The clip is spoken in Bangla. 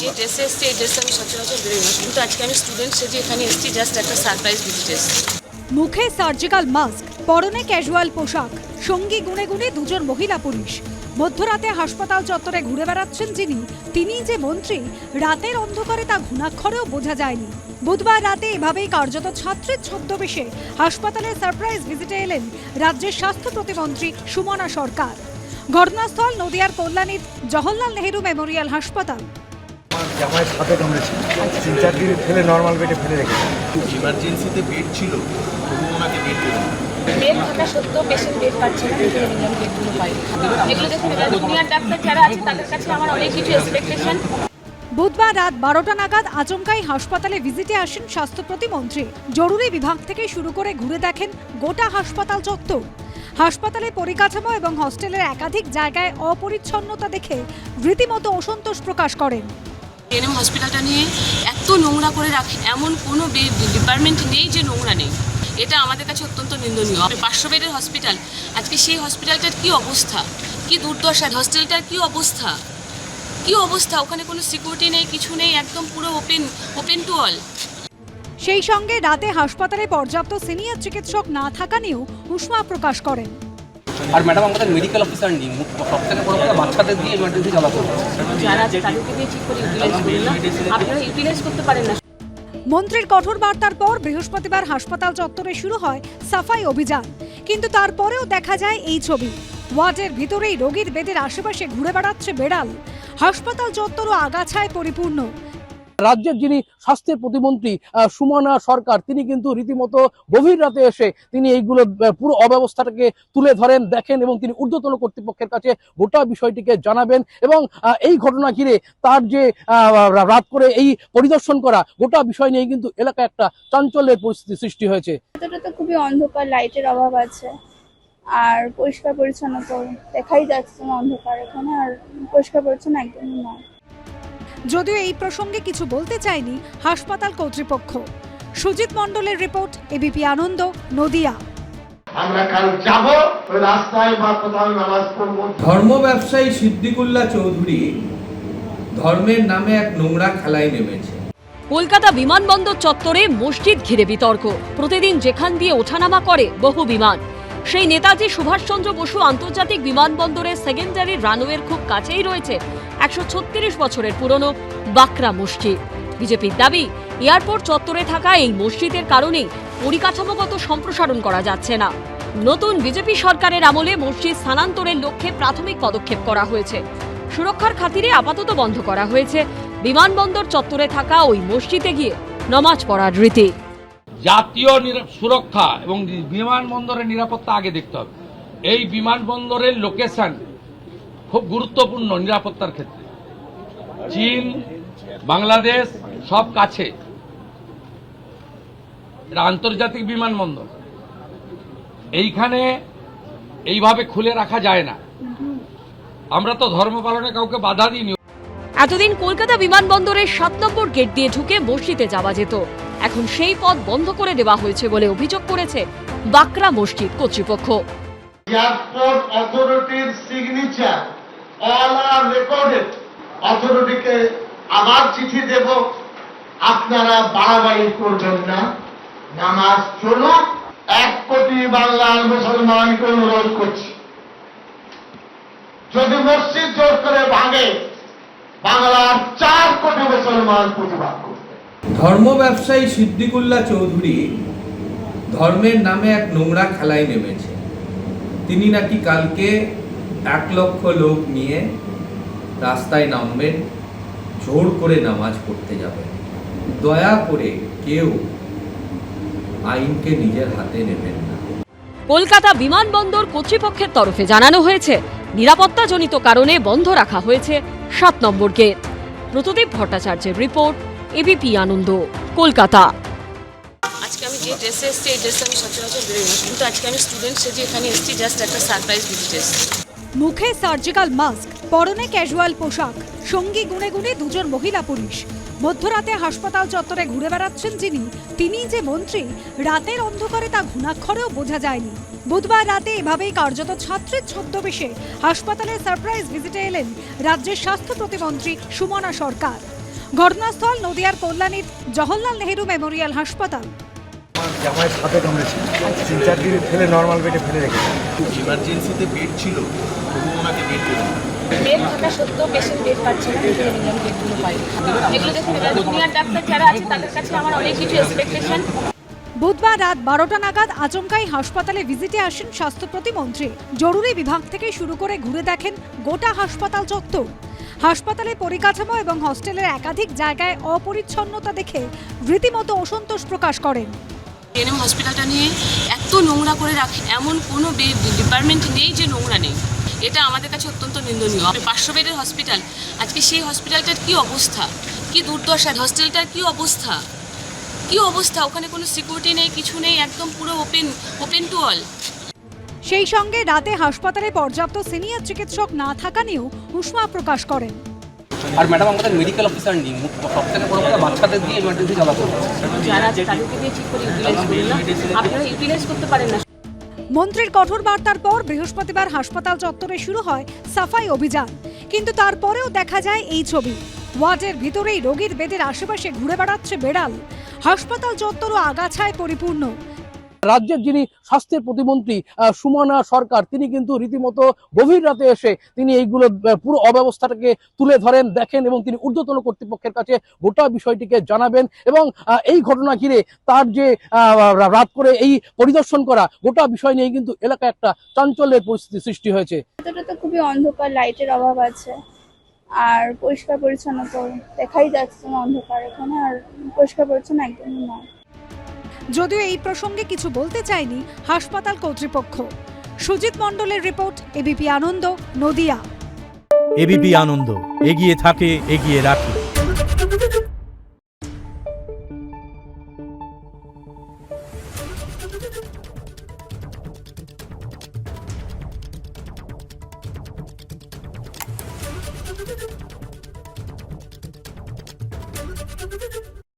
যে ড্রেসে এসেছি এই ড্রেসে আমি সচরাচর বেরোই না, কিন্তু আজকে আমি স্টুডেন্ট সেজে এখানে এসেছি জাস্ট একটা সারপ্রাইজ ভিজিট এসেছি। মুখে সার্জিক্যাল মাস্ক, পরনে ক্যাজুয়াল পোশাক, সঙ্গী গুনে গুনে দুজন মহিলা পুলিশ। মধ্যরাতে হাসপাতাল চত্বরে ঘুরে বেড়াচ্ছেন যিনি, তিনিই যে মন্ত্রী, রাতের অন্ধকারে তা ঘুণাক্ষরেও বোঝা যায়নি। বুধবার রাতে এভাবেই কার্যত ছাত্রের ছদ্মবেশে হাসপাতালে সারপ্রাইজ ভিজিটে এলেন রাজ্যের স্বাস্থ্য প্রতিমন্ত্রী সুমনা সরকার। ঘটনাস্থল নদিয়ার কল্যাণীর জওহরলাল নেহেরু মেমোরিয়াল হাসপাতাল। জামাইয়ের সাথে কামড়েছে, 3-4 দিন ফেলে নর্মাল বেডে ফেলে রেখেছে। ইমার্জেন্সিতে বেড ছিল, তবু ওনাকে বেড দিল। বেড থাকা সত্ত্বেও পেশেন্ট বেড পাচ্ছে না, বেডগুলো পাই। এগুলো দেখুন, জুনিয়র ডাক্তার যারা আছে তাদের কাছে আমার অনেক কিছু এক্সপেকটেশন। বুধবার রাত 12টা নাগাদ আচমকাই হাসপাতালে ভিজিটে আসেন স্বাস্থ্য প্রতিমন্ত্রী। জরুরি বিভাগ থেকে শুরু করে ঘুরে দেখেন গোটা হাসপাতাল চত্বর। হাসপাতালের পরিকাঠামো এবং হস্টেলের একাধিক জায়গায় অপরিচ্ছন্নতা দেখে রীতিমতো অসন্তোষ প্রকাশ করেন। এনএম হসপিটালটা নিয়ে এত নোংরা করে রাখে, এমন কোনো ডিপার্টমেন্ট নেই যে নোংরা নেই। এটা আমাদের কাছে অত্যন্ত নিন্দনীয়। 500 বেডের হসপিটাল, আজকে সেই হসপিটালটার কি অবস্থা, কি দুর্দশা, হস্টেলটার কি অবস্থা, কি অবস্থা। ওখানে কোনো সিকিউরিটি নেই, কিছু নেই, একদম পুরো ওপেন টু অল। সেই সঙ্গে রাতে হাসপাতালে পর্যাপ্ত সিনিয়র চিকিৎসক না থাকা নিয়েও উষ্মা প্রকাশ করেন। আর ম্যাডাম আমাদের মেডিকেল অফিসার নেই, সবথেকে বড় কথা বাচ্চাদের দিয়ে ইমার্জেন্সি চলাচল। যারা তাদেরকে দিয়ে ঠিক করে ইউটিলাইজ করেন না, আপনারা ইউটিলাইজ করতে পারেন না। মন্ত্রীর কঠোর বার্তার পর বৃহস্পতিবার হাসপাতাল চত্বরে শুরু হয় সাফাই অভিযান, কিন্তু তারপরেও দেখা যায় এই ছবি। ওয়ার্ডের ভিতরেই রোগীর বেডের আশেপাশে ঘুরে বেড়াচ্ছে বেড়াল। হাসপাতাল চত্বরও আগাছায় পরিপূর্ণ। রাজ্যের যিনি স্বাস্থ্যের প্রতিমন্ত্রী সুমনা সরকার, তিনি কিন্তু রীতিমতো গভীর রাতে এসে তিনি এইগুলো পুরো অব্যবস্থাটাকে তুলে ধরেন, দেখেন এবং তিনি ঊর্ধ্বতন কর্তৃপক্ষের কাছে গোটা বিষয়টিকে জানাবেন। এবং এই ঘটনা ঘিরে তার যে রাত করে এই পরিদর্শন করা গোটা বিষয় নিয়ে কিন্তু এলাকায় একটা চাঞ্চল্যের পরিস্থিতি সৃষ্টি হয়েছে। এটা তো খুবই অন্ধকার, লাইটের অভাব আছে, আর পরিষ্কার পরিচ্ছন্ন তো দেখাই যাচ্ছে না অন্ধকার এখানে, আর পরিষ্কার পরিচ্ছন্ন একদমই নয়। যদিও এই প্রসঙ্গে কিছু বলতে চায়নি হাসপাতাল কর্তৃপক্ষ। সুজিত মণ্ডলের রিপোর্ট, এবিপি আনন্দ, নদিয়া। আমরা কাল যাব, ওই রাস্তায় বা কোথাও নামাজ পড়ব। ধর্ম ব্যবসায়ী সিদ্দিকুল্লাহ চৌধুরী ধর্মের নামে এক নোংরা খেলায় নেমেছে। কলকাতা বিমানবন্দর চত্বরে মসজিদ ঘিরে বিতর্ক। প্রতিদিন যেখান দিয়ে ওঠানামা করে বহু বিমান, সেই নেতাজি সুভাষচন্দ্র বসু আন্তর্জাতিক বিমানবন্দরের সেকেন্ডারি রানওয়ের খুব কাছেই রয়েছে 136 বছরের পুরনো বাকরা মসজিদ। বিজেপির দাবি, এয়ারপোর্ট চত্বরে থাকা এই মসজিদের কারণে পরিকাঠামোগত সম্প্রসারণ করা যাচ্ছে না। নতুন বিজেপি সরকারের আমলে মসজিদ স্থানান্তরের লক্ষ্যে প্রাথমিক পদক্ষেপ করা হয়েছে। সুরক্ষার খাতিরে আপাতত বন্ধ করা হয়েছে বিমানবন্দর চত্বরে থাকা ওই মসজিদে গিয়ে নামাজ পড়ার রীতি। জাতীয় সুরক্ষা এবং বিমানবন্দরের নিরাপত্তা আগে দেখতে হবে। এই বিমানবন্দরের লোকেশন খুব গুরুত্বপূর্ণ নিরাপত্তার ক্ষেত্রে। চীন, বাংলাদেশ সব কাছে, এটা আন্তর্জাতিক বিমানবন্দর। এইখানে এইভাবে খুলে রাখা যায় না। আমরা তো ধর্ম পালনে কাউকে বাধা দিইনি। এতদিন কলকাতা বিমানবন্দরের 7 নম্বর গেট দিয়ে ঢুকে মসজিদে যাওয়া যেত, এখন সেই পথ বন্ধ করে দেওয়া হয়েছে বলে অভিযোগ করেছে বাকরা মসজিদ কর্তৃপক্ষ। এয়ারপোর্ট অথরিটির সিগনেচার অল আর রেকর্ডেড। অথরিটিকে আবার চিঠি দেব, আপনারা বাড়াবাড়ি করবেন না, নামাজ চলুক। 1 কোটি বাংলার মুসলমানকে অনুরোধ করছি, যদি মসজিদ জোর করে ভাঙে, বাংলার 4 কোটি মুসলমান প্রতিবাদ করবে। ধর্ম ব্যবসায়ী সিদ্দিকুল্লাহ চৌধুরী ধর্মের নামে এক নোংরা খেলায় নেমেছে। তিনি নাকি কালকে 1 লক্ষ লোক নিয়ে রাস্তায় নামবেন, জোর করে নামাজ পড়তে যাবেন। দয়া করে কেউ আইনকে নিজের হাতে নেবেন না। কলকাতা বিমানবন্দর কর্তৃপক্ষের তরফে জানানো হয়েছে, নিরাপত্তাজনিত কারণে বন্ধ রাখা হয়েছে 7 নম্বর গেট। প্রদীপ ভট্টাচার্যের রিপোর্ট, এবিপি আনন্দ, কলকাতা। আজকে আমি যে ড্রেসে এসেছি এই ড্রেসে আমি সচরাচর বেরোই না, কিন্তু আজকে আমি স্টুডেন্ট সেজে এখানে এসেছি জাস্ট একটা সারপ্রাইজ ভিজিট এসেছি। মুখে সার্জিক্যাল মাস্ক, পরনে ক্যাজুয়াল পোশাক, সঙ্গী গুনে গুনে দুজন মহিলা পুলিশ। মধ্যরাতে হাসপাতাল চত্বরে ঘুরে বেড়াচ্ছেন যিনি, তিনিই যে মন্ত্রী, রাতের অন্ধকারে তা ঘুণাক্ষরেও বোঝা যায়নি। বুধবার রাতে এভাবেই কার্যত ছাত্রের ছদ্মবেশে হাসপাতালে সারপ্রাইজ ভিজিটে এলেন রাজ্যের স্বাস্থ্য প্রতিমন্ত্রী সুমনা সরকার। ঘটনাস্থল নদিয়ার কল্যাণীর জওহরলাল নেহেরু মেমোরিয়াল হাসপাতাল। আমার জামাই সাপে কামড়েছে, 3-4 দিন ফেলে নর্মাল বেডে ফেলে রেখেছে। ইমার্জেন্সিতে বেড ছিল, তবু ওনাকে বেড দিল না। বেড থাকা সত্ত্বেও পেশেন্ট বেড পাচ্ছে না, কিন্তু আমি বেডগুলো পাই। এগুলো দেখুন, এবার জুনিয়র ডাক্তার যারা আছে তাদের কাছে আমার অনেক কিছু এক্সপেকটেশন। বুধবার রাত 12টা নাগাদ আচমকাই হাসপাতালে ভিজিটে আসেন স্বাস্থ্য প্রতিমন্ত্রী। জরুরি বিভাগ থেকে শুরু করে ঘুরে দেখেন গোটা হাসপাতাল চত্বর। হাসপাতালে পরিকাঠামো এবং হস্টেলের একাধিক জায়গায় অপরিচ্ছন্নতা দেখে রীতিমতো অসন্তোষ প্রকাশ করেন। এনএম হসপিটালটা নিয়ে এত নোংরা করে রাখে এমন কোনো ডিপার্টমেন্ট নেই যে নোংরা নেই। এটা আমাদের কাছে অত্যন্ত নিন্দনীয়। 500 বেডের হসপিটাল, আজকে সেই হসপিটালটার কি অবস্থা, কি দুর্দশা, হস্টেলটার কি অবস্থা, ওখানে কোনো সিকিউরিটি নেই, কিছু নেই, একদম পুরো ওপেন টু অল। সেই সঙ্গে রাতে হাসপাতালে পর্যাপ্ত সিনিয়র চিকিৎসক না থাকা নিয়েও উষ্মা প্রকাশ করেন। আর ম্যাডাম, আমাদের মেডিকেল অফিসার নেই, সবথেকে বড় কথা বাচ্চাদের দিয়ে ইমার্জেন্সি চালাতে হচ্ছে। যারা আছে তাদেরকে দিয়ে ঠিক করে ইউটিলাইজ করুন না, আপনারা ইউটিলাইজ করতে পারেন না। মন্ত্রীর কঠোর বার্তার পর বৃহস্পতিবার হাসপাতাল চত্বরে শুরু হয় সাফাই অভিযান, কিন্তু তারপরেও দেখা যায় এই ছবি। ওয়ার্ডের ভিতরেই রোগীর বেডের আশেপাশে ঘুরে বেড়াচ্ছে বেড়াল। হাসপাতাল চত্বরও আগাছায় পরিপূর্ণ। রাজ্যের যিনি স্বাস্থ্যের প্রতিমন্ত্রী সুমনা সরকার, তিনি কিন্তু রীতিমতো গভীর রাতে এসে তিনি এইগুলো পুরো অব্যবস্থাটাকে তুলে ধরেন, দেখেন এবং তিনি ঊর্ধ্বতন কর্তৃপক্ষের কাছে গোটা বিষয়টিকে জানাবেন। এবং এই ঘটনা ঘিরে তার যে রাত করে এই পরিদর্শন করা গোটা বিষয় নিয়ে কিন্তু এলাকায় একটা চাঞ্চল্যের পরিস্থিতি সৃষ্টি হয়েছে। ভেতরটা তো খুবই অন্ধকার, লাইটের অভাব আছে, আর পরিষ্কার পরিচ্ছন্ন তো দেখাই যাচ্ছে না অন্ধকার এখানে, আর পরিষ্কার পরিচ্ছন্ন একদমই নয়। যদিও এই প্রসঙ্গে কিছু বলতে চায়নি হাসপাতাল কর্তৃপক্ষ। সুজিত মণ্ডলের রিপোর্ট, এবিপি আনন্দ, নদিয়া। এবিপি আনন্দ, এগিয়ে থাকে, এগিয়ে রাখে।